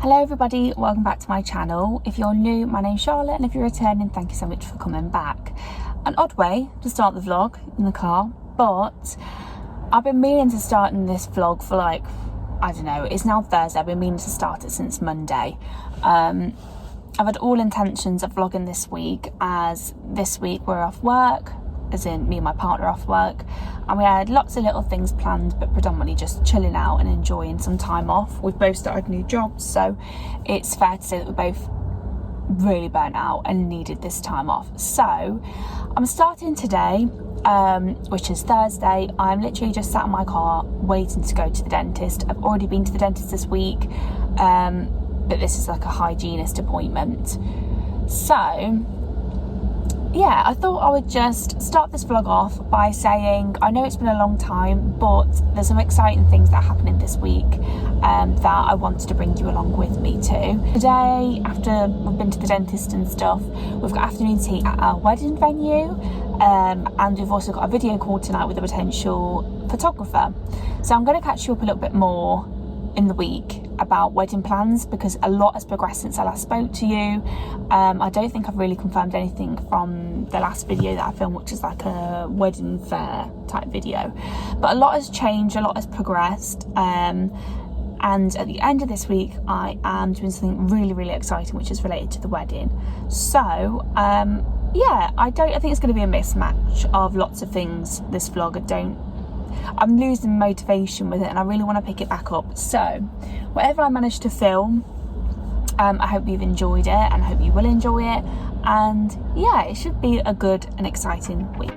Hello everybody, welcome back to my channel. If you're new, my name's Charlotte, and if you're returning, thank you so much for coming back. An odd way to start the vlog in the car, but I've been meaning to start in this vlog for I don't know, it's now Thursday, I've been meaning to start it since Monday. I've had all intentions of vlogging this week, as this week we're off work, as in me and my partner off work, and we had lots of little things planned, but predominantly just chilling out and enjoying some time off. We've both started new jobs, so it's fair to say that we're both really burnt out and needed this time off. So I'm starting today, which is Thursday. I'm literally just sat in my car waiting to go to the dentist. I've already been to the dentist this week, but this is like a hygienist appointment. So yeah, I thought I would just start this vlog off by saying, I know it's been a long time, but there's some exciting things that are happening this week that I wanted to bring you along with me too. Today, after we've been to the dentist and stuff, we've got afternoon tea at our wedding venue, and we've also got a video call tonight with a potential photographer. So I'm going to catch you up a little bit more in the week about wedding plans, because a lot has progressed since I last spoke to you. I don't think I've really confirmed anything from the last video that I filmed, which is like a wedding fair type video, but a lot has changed, a lot has progressed, and at the end of this week I am doing something really exciting, which is related to the wedding. So yeah, I think it's going to be a mismatch of lots of things, this vlog. I'm losing motivation with it, and I really want to pick it back up. So whatever I managed to film, I hope you've enjoyed it, and I hope you will enjoy it. And yeah, it should be a good and exciting week.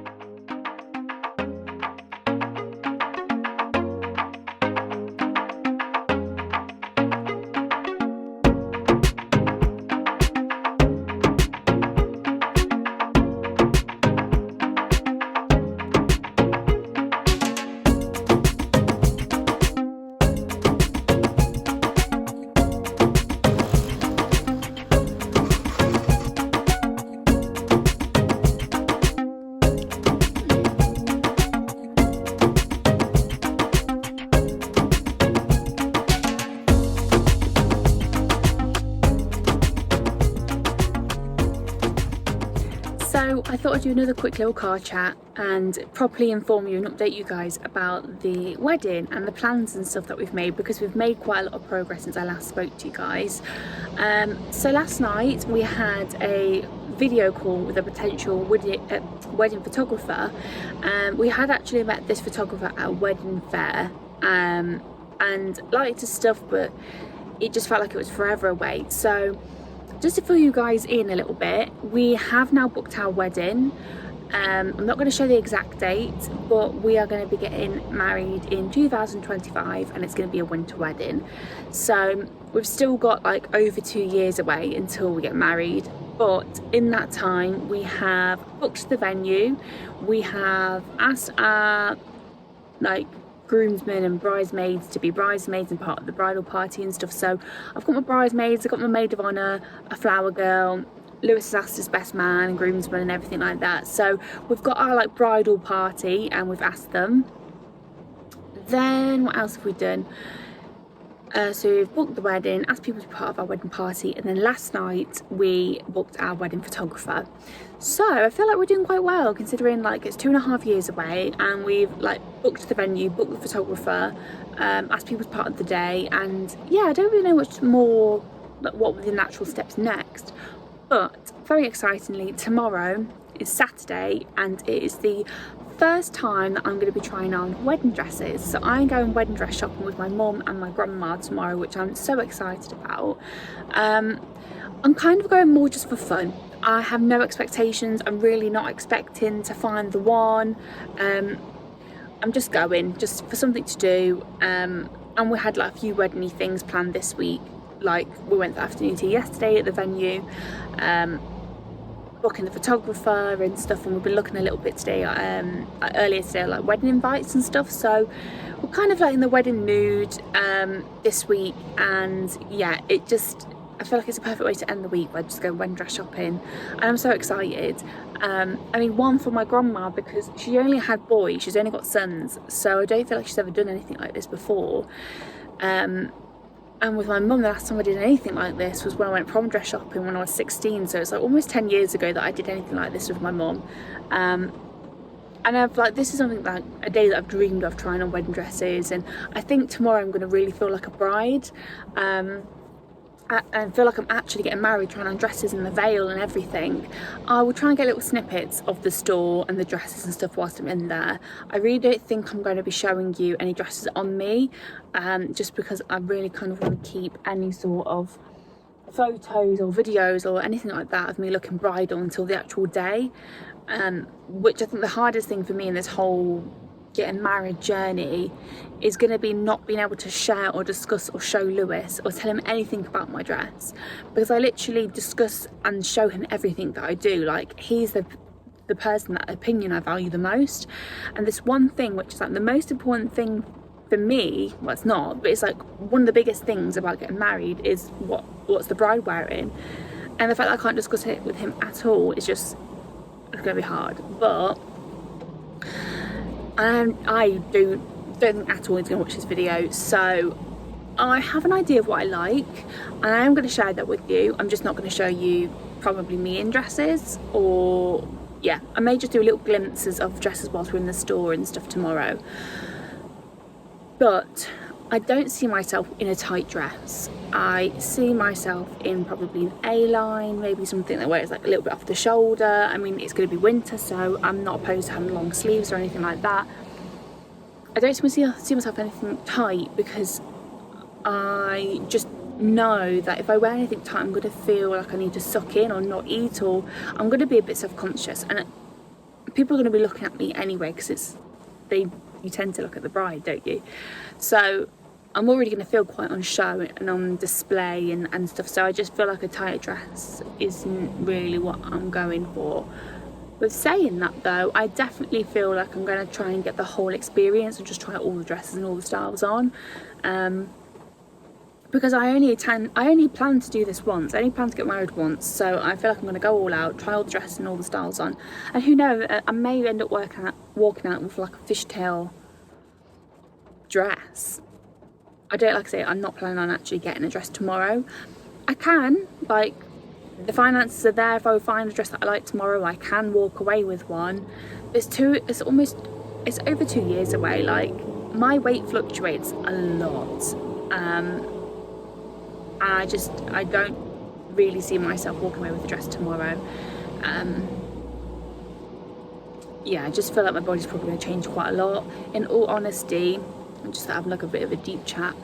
So I thought I'd do another quick little car chat and properly inform you and update you guys about the wedding and the plans and stuff that we've made, because we've made quite a lot of progress since I last spoke to you guys. So last night we had a video call with a potential wedding photographer. We had actually met this photographer at a wedding fair, and liked his stuff, but it just felt like it was forever away. So just to fill you guys in a little bit, we have now booked our wedding. I'm not going to show the exact date, but we are going to be getting married in 2025, and it's going to be a winter wedding. So we've still got like over 2 years away until we get married, but in that time we have booked the venue. We have asked our groomsmen and bridesmaids to be bridesmaids and part of the bridal party and stuff. So I've got my bridesmaids, I've got my maid of honour, a flower girl. Lewis has asked his best man and groomsmen and everything like that. So we've got our bridal party, and we've asked them. Then what else have we done? So we've booked the wedding, asked people to be part of our wedding party, and then last night we booked our wedding photographer. So I feel like we're doing quite well, considering it's 2.5 years away, and we've booked the venue, booked the photographer, asked people to be part of the day, and yeah, I don't really know much more what were the natural steps next. But very excitingly, tomorrow is Saturday, and it is the first time that I'm going to be trying on wedding dresses. So I'm going wedding dress shopping with my mum and my grandma tomorrow, which I'm so excited about. I'm kind of going more just for fun. I have no expectations. I'm really not expecting to find the one. I'm just going just for something to do, and we had a few wedding-y things planned this week. We went to afternoon tea yesterday at the venue, booking the photographer and stuff, and we've been looking a little bit today, earlier today, wedding invites and stuff. So we're kind of in the wedding mood this week, and yeah, I feel like it's a perfect way to end the week by just going wedding dress shopping, and I'm so excited. I mean, one for my grandma, because she only had boys, she's only got sons, so I don't feel like she's ever done anything like this before. And with my mum, the last time I did anything like this was when I went prom dress shopping when I was 16. So it's like almost 10 years ago that I did anything like this with my mum. And I've like, this is something like a day that I've dreamed of, trying on wedding dresses. And I think tomorrow I'm going to really feel like a bride. And feel like I'm actually getting married, trying on dresses and the veil and everything. I will try and get little snippets of the store and the dresses and stuff whilst I'm in there. I really don't think I'm going to be showing you any dresses on me, just because I really kind of want to keep any sort of photos or videos or anything like that of me looking bridal until the actual day, which I think the hardest thing for me in this whole getting married journey is going to be not being able to share or discuss or show Lewis or tell him anything about my dress, because I literally discuss and show him everything that I do. Like, he's the person, that opinion I value the most. And this one thing, which is like the most important thing for me, well, it's not, but it's like one of the biggest things about getting married is what's the bride wearing. And the fact that I can't discuss it with him at all is just, it's going to be hard. But I don't think at all he's going to watch this video, so I have an idea of what I like, and I am going to share that with you. I'm just not going to show you probably me in dresses, or yeah, I may just do little glimpses of dresses whilst we're in the store and stuff tomorrow. But I don't see myself in a tight dress. I see myself in probably an A-line, maybe something that wears like a little bit off the shoulder. I mean, it's going to be winter, so I'm not opposed to having long sleeves or anything like that. I don't see myself anything tight, because I just know that if I wear anything tight, I'm going to feel like I need to suck in or not eat, or I'm going to be a bit self-conscious, and people are going to be looking at me anyway, because you tend to look at the bride, don't you? So I'm already going to feel quite on show and on display and stuff, so I just feel like a tight dress isn't really what I'm going for. With saying that though, I definitely feel like I'm going to try and get the whole experience and just try all the dresses and all the styles on, because I only plan to do this once. I only plan to get married once, so I feel like I'm going to go all out, try all the dresses and all the styles on, and who knows, I may end up walking out with like a fishtail dress. I don't, like I say, I'm not planning on actually getting a dress tomorrow. I can, like, the finances are there. If I find a dress that I like tomorrow, I can walk away with one. It's over 2 years away. Like, my weight fluctuates a lot, and I don't really see myself walking away with a dress tomorrow. Yeah, I just feel like my body's probably going to change quite a lot. In all honesty, just having like a bit of a deep chat,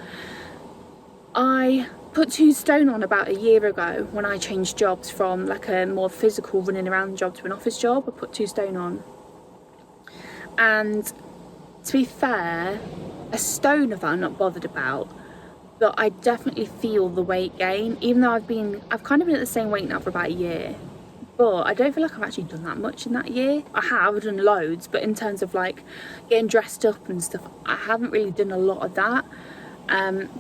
I put 2 stone on about a year ago when I changed jobs from like a more physical running around job to an office job. I put 2 stone on, and to be fair, a stone of that I'm not bothered about, but I definitely feel the weight gain, even though I've kind of been at the same weight now for about a year. But I don't feel like I've actually done that much in that year. I've done loads, but in terms of like getting dressed up and stuff, I haven't really done a lot of that.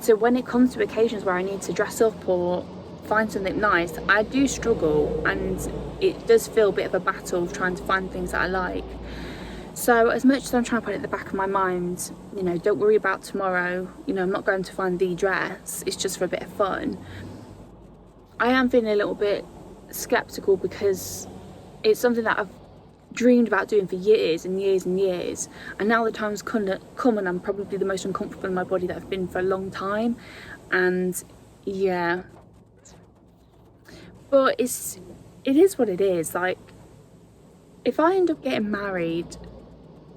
So when it comes to occasions where I need to dress up or find something nice, I do struggle, and it does feel a bit of a battle of trying to find things that I like. So as much as I'm trying to put it in the back of my mind, you know, don't worry about tomorrow, you know, I'm not going to find the dress, it's just for a bit of fun, I am feeling a little bit skeptical, because it's something that I've dreamed about doing for years and years and years, and now the time's come and I'm probably the most uncomfortable in my body that I've been for a long time. And yeah, but it is what it is. Like, if I end up getting married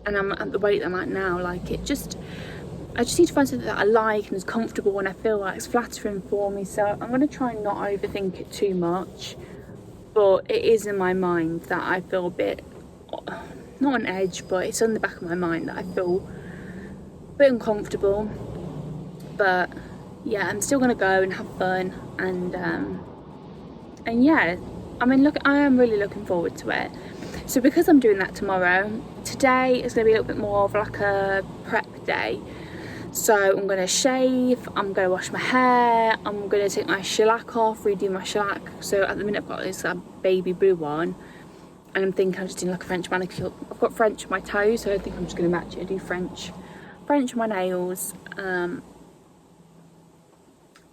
and I'm at the weight that I'm at now, like, I just need to find something that I like and is comfortable and I feel like it's flattering for me. So I'm going to try and not overthink it too much, but it is in my mind that I feel a bit, not on edge, but it's on the back of my mind that I feel a bit uncomfortable. But yeah, I'm still going to go and have fun, and yeah, I mean, look, I am really looking forward to it. So because I'm doing that tomorrow, today is going to be a little bit more of like a prep day. So I'm going to shave, I'm going to wash my hair, I'm going to take my shellac off, redo my shellac. So at the minute I've got this baby blue one, and I'm thinking I'm just doing like a French manicure. I've got French on my toes, so I think I'm just going to match it and do French on my nails.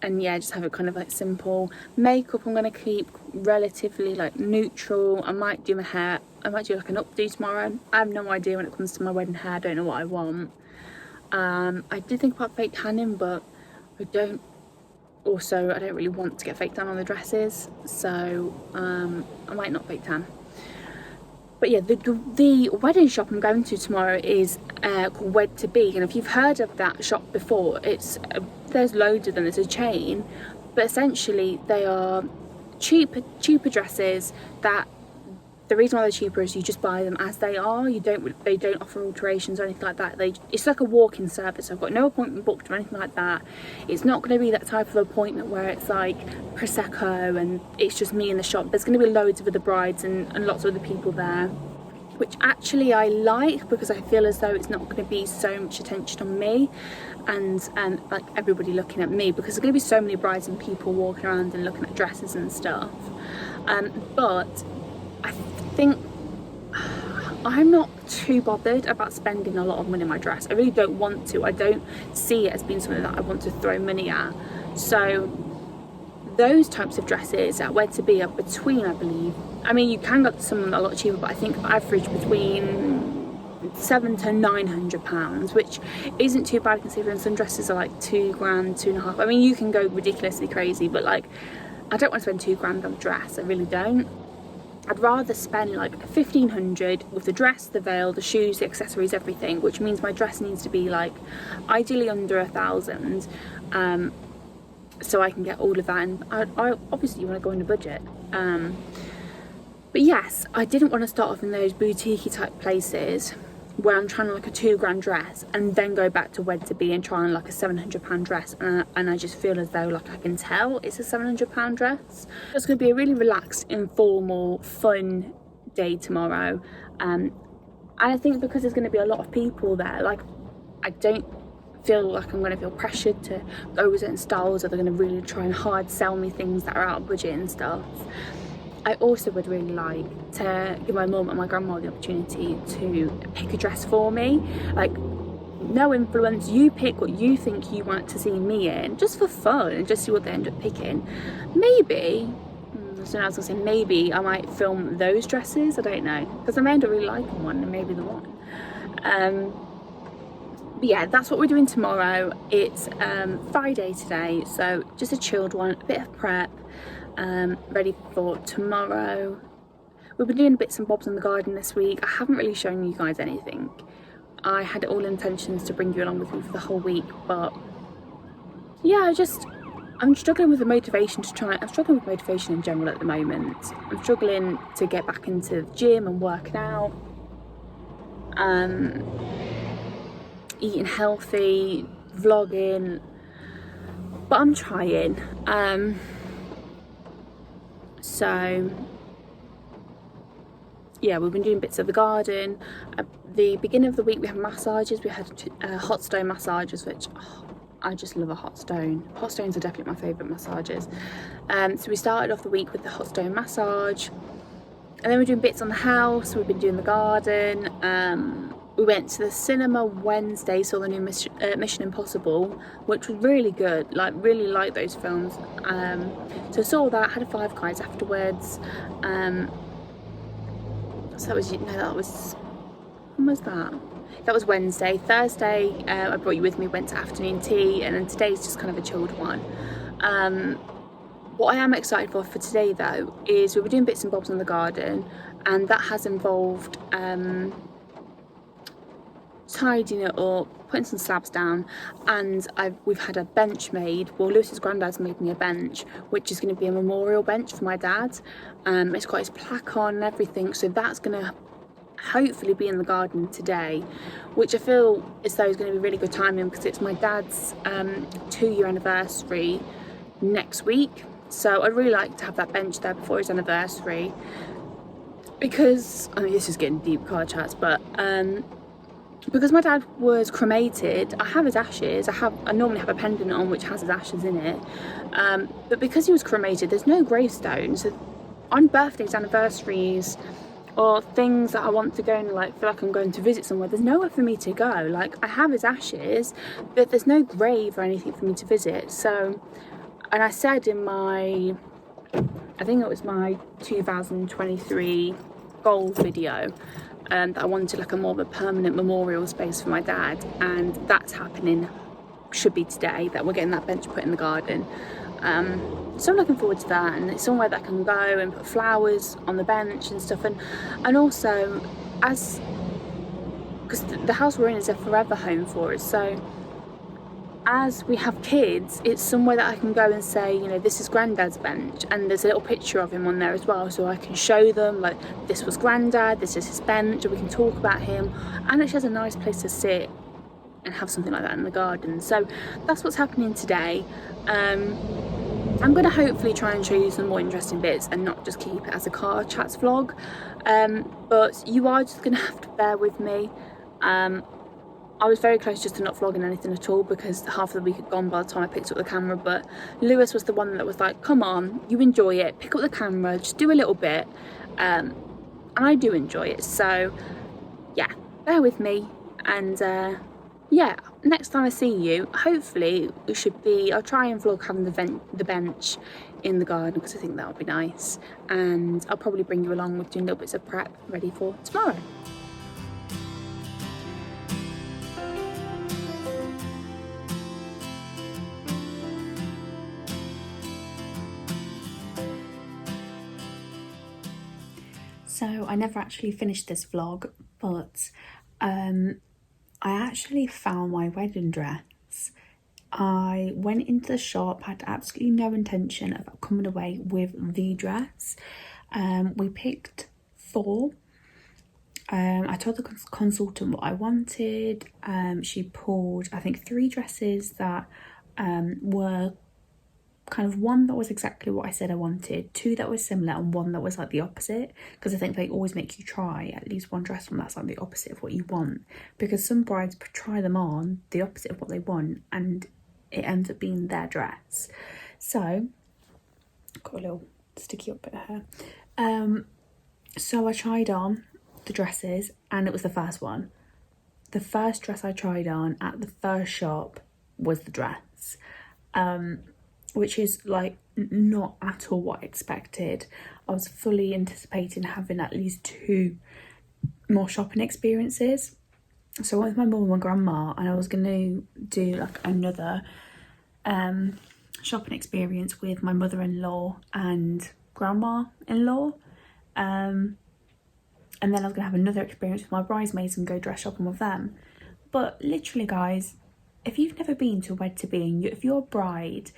and yeah, just have it kind of like simple. Makeup I'm going to keep relatively like neutral. I might do my hair, I might do like an updo tomorrow. I have no idea when it comes to my wedding hair. I don't know what I want. I did think about fake tanning, but I don't really want to get fake tan on the dresses, so I might not fake tan. But yeah, the wedding shop I'm going to tomorrow is called Wed to Be, and if you've heard of that shop before, there's loads of them. It's a chain, but essentially they are cheaper dresses. That the reason why they're cheaper is you just buy them as they are. They don't offer alterations or anything like that. It's like a walk-in service. I've got no appointment booked or anything like that. It's not going to be that type of appointment where it's like Prosecco and it's just me in the shop. There's going to be loads of other brides and lots of other people there, which actually I like, because I feel as though it's not going to be so much attention on me and like everybody looking at me, because there's going to be so many brides and people walking around and looking at dresses and stuff. But I think I'm not too bothered about spending a lot of money on my dress. I really don't want to. I don't see it as being something that I want to throw money at. So those types of dresses at Wed to Be are between, I believe, I mean, you can get someone a lot cheaper, but I think average between £700 to £900, which isn't too bad considering some dresses are like £2 grand, £2.5. I mean, you can go ridiculously crazy, but like, I don't want to spend £2 grand on a dress. I really don't. I'd rather spend like £1,500 with the dress, the veil, the shoes, the accessories, everything, which means my dress needs to be like ideally under £1,000, so I can get all of that. And I obviously want to go on a budget. But yes, I didn't want to start off in those boutique type places where I'm trying like a £2 grand dress and then go back to Wed to Be and try on like a £700 dress, and I just feel as though like I can tell it's a £700 dress. It's going to be a really relaxed, informal, fun day tomorrow, and I think because there's going to be a lot of people there, like I don't feel like I'm going to feel pressured to go with certain styles, or they're going to really try and hard sell me things that are out of budget and stuff. I also would really like to give my mum and my grandma the opportunity to pick a dress for me. Like, no influence, you pick what you think you want to see me in, just for fun, and just see what they end up picking. Maybe, so I was going to say, maybe I might film those dresses, I don't know, because I may end up really liking one, and maybe the one. But yeah, that's what we're doing tomorrow. It's Friday today, so just a chilled one, a bit of prep. Ready for tomorrow. We've been doing bits and bobs in the garden this week. I haven't really shown you guys anything. I had all intentions to bring you along with me for the whole week, but yeah, I'm struggling with the motivation I'm struggling with motivation in general at the moment. I'm struggling to get back into the gym and working out, eating healthy, vlogging, but I'm trying. So yeah, we've been doing bits of the garden. At the beginning of the week we had massages. We had hot stone massages, which I just love a hot stone. Hot stones are definitely my favourite massages. So we started off the week with the hot stone massage, and then we're doing bits on the house. We've been doing the garden. We went to the cinema Wednesday, saw the new Mission Impossible, which was really good. Like, really liked those films. So saw that, had a Five Guys afterwards. So that was, when was that? That was Wednesday. Thursday, I brought you with me, went to afternoon tea, and then today's just kind of a chilled one. What I am excited for today though is we were doing bits and bobs in the garden, and that has involved tidying it up, putting some slabs down, and we've had a bench made. Well, Lewis's granddad's made me a bench, which is going to be a memorial bench for my dad. It's got his plaque on and everything, so that's going to hopefully be in the garden today, which I feel as though is going to be really good timing because it's my dad's 2-year anniversary next week. So I'd really like to have that bench there before his anniversary, because, I mean, this is getting deep car chats, but because my dad was cremated, I have his ashes. I normally have a pendant on which has his ashes in it, but because he was cremated, there's no gravestone. So on birthdays, anniversaries, or things that I want to go and like feel like I'm going to visit somewhere, there's nowhere for me to go. Like, I have his ashes, but there's no grave or anything for me to visit. So And I said in my, I think it was my 2023 goals video, that I wanted like a more of a permanent memorial space for my dad, and that's happening, should be today, that we're getting that bench put in the garden. So I'm looking forward to that, and it's somewhere that I can go and put flowers on the bench and stuff, and also, as because the house we're in is a forever home for us, so as we have kids, it's somewhere that I can go and say, you know, this is Granddad's bench, and there's a little picture of him on there as well, so I can show them like, this was Granddad, this is his bench, and we can talk about him, and it has a nice place to sit and have something like that in the garden. So that's what's happening today. I'm going to hopefully try and show you some more interesting bits and not just keep it as a car chats vlog, but you are just going to have to bear with me. I was very close just to not vlogging anything at all because half of the week had gone by the time I picked up the camera, but Lewis was the one that was like, come on, you enjoy it, pick up the camera, just do a little bit, and I do enjoy it, so yeah, bear with me, and yeah, next time I see you, hopefully it should be, I'll try and vlog having the bench in the garden because I think that would be nice, and I'll probably bring you along with doing little bits of prep ready for tomorrow. So I never actually finished this vlog, but I actually found my wedding dress. I went into the shop, had absolutely no intention of coming away with the dress. We picked 4. I told the consultant what I wanted. She pulled, I think, 3 dresses that were kind of one that was exactly what I said I wanted, 2 that were similar, and 1 that was like the opposite, because I think they always make you try at least one dress from that's like the opposite of what you want, because some brides try them on the opposite of what they want and it ends up being their dress. So got a little sticky up bit of hair. So I tried on the dresses and it was the first one. The first dress I tried on at the first shop was the dress, which is like not at all what I expected. I was fully anticipating having at least 2 more shopping experiences. So I went with my mum and my grandma, and I was going to do like another shopping experience with my mother-in-law and grandma-in-law, and then I was going to have another experience with my bridesmaids and go dress shopping with them. But literally, guys, if you've never been to a Wed to Be, and if you're a bride,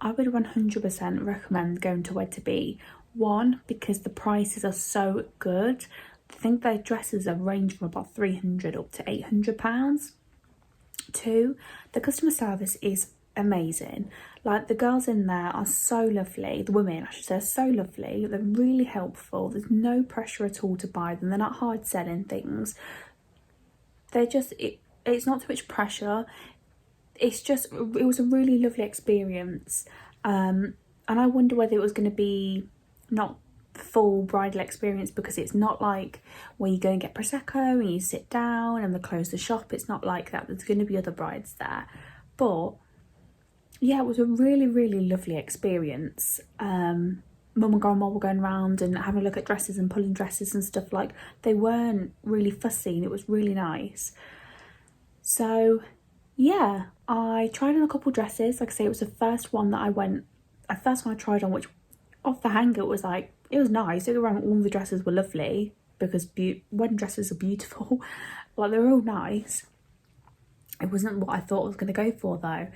I would 100% recommend going to Wed to Be. 1, because the prices are so good. I think their dresses are range from about £300 up to £800. 2, the customer service is amazing. Like, the girls in there are so lovely. The women, I should say, are so lovely. They're really helpful. There's no pressure at all to buy them. They're not hard selling things. They're just, it's not too much pressure. It's just, it was a really lovely experience, and I wonder whether it was going to be not full bridal experience, because it's not like where you go and get Prosecco and you sit down and they close the shop. It's not like that. There's going to be other brides there, but yeah, it was a really, really lovely experience. Mum and grandma were going around and having a look at dresses and pulling dresses and stuff. Like, they weren't really fussy, and it was really nice. So yeah, I tried on a couple dresses. Like I say, it was the first one that I tried on, which off the hanger, it was like, it was nice. Don't get me wrong, all the dresses were lovely, because wedding dresses are beautiful. Like, they're all nice. It wasn't what I thought I was going to go for though.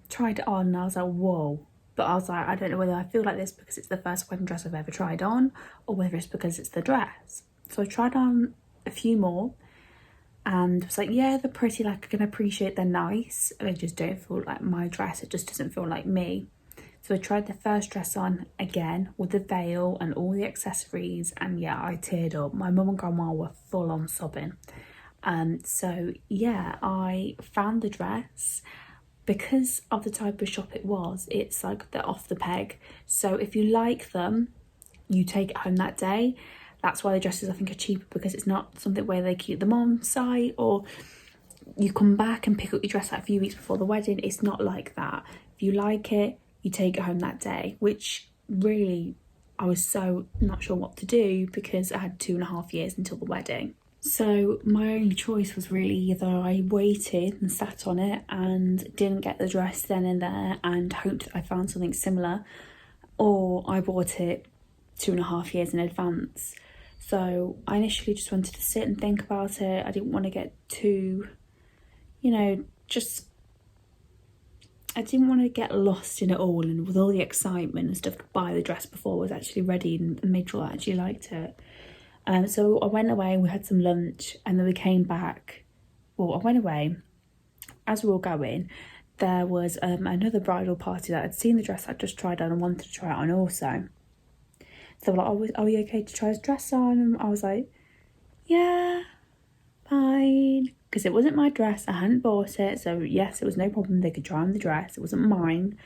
Tried it on and I was like, whoa. But I was like, I don't know whether I feel like this because it's the first wedding dress I've ever tried on, or whether it's because it's the dress. So I tried on a few more, and was like, yeah, they're pretty, like, I can appreciate they're nice. They just don't feel like my dress. It just doesn't feel like me. So I tried the first dress on again with the veil and all the accessories, and yeah, I teared up. My mum and grandma were full on sobbing. So yeah, I found the dress. Because of the type of shop it was, it's like they're off the peg. So if you like them, you take it home that day. That's why the dresses, I think, are cheaper, because it's not something where they keep them on site or you come back and pick up your dress like a few weeks before the wedding. It's not like that. If you like it, you take it home that day, which really I was so not sure what to do because I had 2.5 years until the wedding. So my only choice was really either I waited and sat on it and didn't get the dress then and there and hoped I found something similar, or I bought it 2.5 years in advance. So I initially just wanted to sit and think about it. I didn't want to get too, I didn't want to get lost in it all and with all the excitement and stuff to buy the dress before I was actually ready and made sure I actually liked it. So I went away and we had some lunch, and then we came back. Well, I went away. As we were going, there was another bridal party that I'd seen the dress I'd just tried on and wanted to try it on also. So they were like, are we okay to try this dress on? And I was like, yeah, fine. Because it wasn't my dress, I hadn't bought it. So yes, it was no problem. They could try on the dress. It wasn't mine.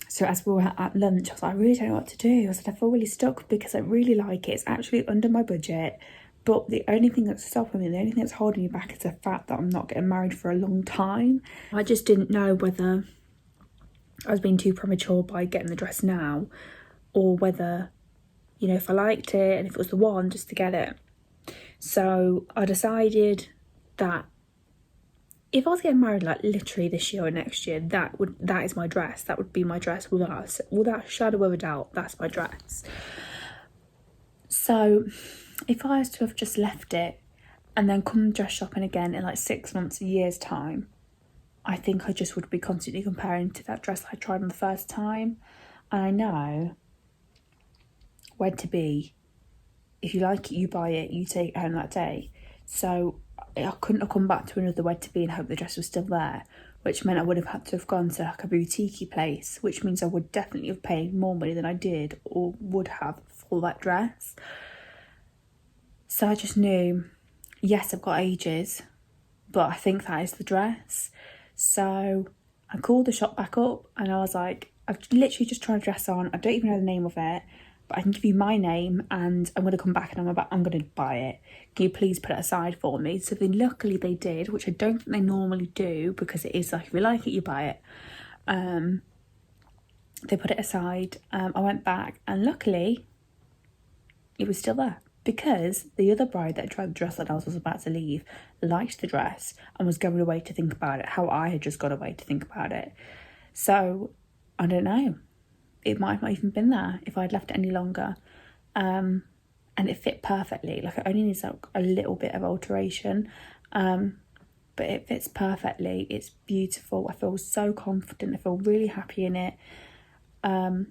So as we were at lunch, I was like, I really don't know what to do. I said, I feel really stuck because I really like it. It's actually under my budget. But the only thing that's stopping me, the only thing that's holding me back is the fact that I'm not getting married for a long time. I just didn't know whether I was being too premature by getting the dress now, or whether, if I liked it and if it was the one, just to get it. So I decided that if I was getting married like literally this year or next year, that is my dress. That would be my dress without a shadow of a doubt. That's my dress. So if I was to have just left it and then come dress shopping again in like 6 months, a year's time, I think I just would be constantly comparing to that dress I tried on the first time. And I know when to be. If you like it, you buy it, you take it home that day. So I couldn't have come back to another wed to be and hope the dress was still there, which meant I would have had to have gone to like a boutique place, which means I would definitely have paid more money than I did or would have for that dress. So I just knew, yes, I've got ages, but I think that is the dress. So I called the shop back up and I was like, I've literally just tried a dress on. I don't even know the name of it, but I can give you my name and I'm going to come back and I'm going to buy it. Can you please put it aside for me? So luckily they did, which I don't think they normally do because it is like, if you like it, you buy it. They put it aside. I went back and luckily it was still there, because the other bride that tried the dress that I was about to leave liked the dress and was going away to think about it, how I had just got away to think about it. So I don't know. It might have not even been there if I'd left it any longer. And it fit perfectly. Like, it only needs like a little bit of alteration. But it fits perfectly. It's beautiful. I feel so confident. I feel really happy in it. And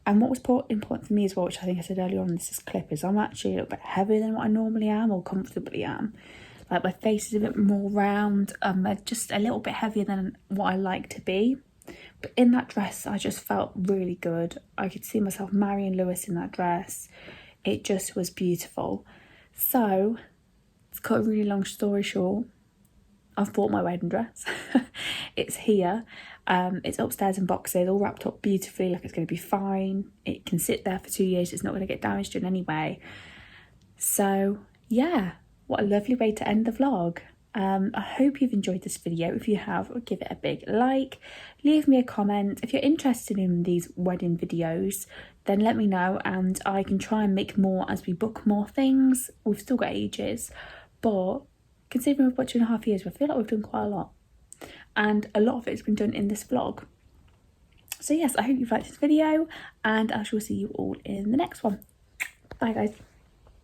what was important for me as well, which I think I said earlier on in this clip, is I'm actually a little bit heavier than what I normally am or comfortably am. Like, my face is a bit more round, just a little bit heavier than what I like to be. But in that dress, I just felt really good. I could see myself marrying Lewis in that dress. It just was beautiful. So, to cut a really long story short, I've bought my wedding dress. It's here. It's upstairs in boxes, all wrapped up beautifully, like it's going to be fine. It can sit there for 2 years. It's not going to get damaged in any way. So, yeah, what a lovely way to end the vlog. I hope you've enjoyed this video. If you have, give it a big like. Leave me a comment. If you're interested in these wedding videos, then let me know and I can try and make more as we book more things. We've still got ages, but considering we've got 2.5 years, I feel like we've done quite a lot. And a lot of it has been done in this vlog. So yes, I hope you've liked this video and I shall see you all in the next one. Bye guys.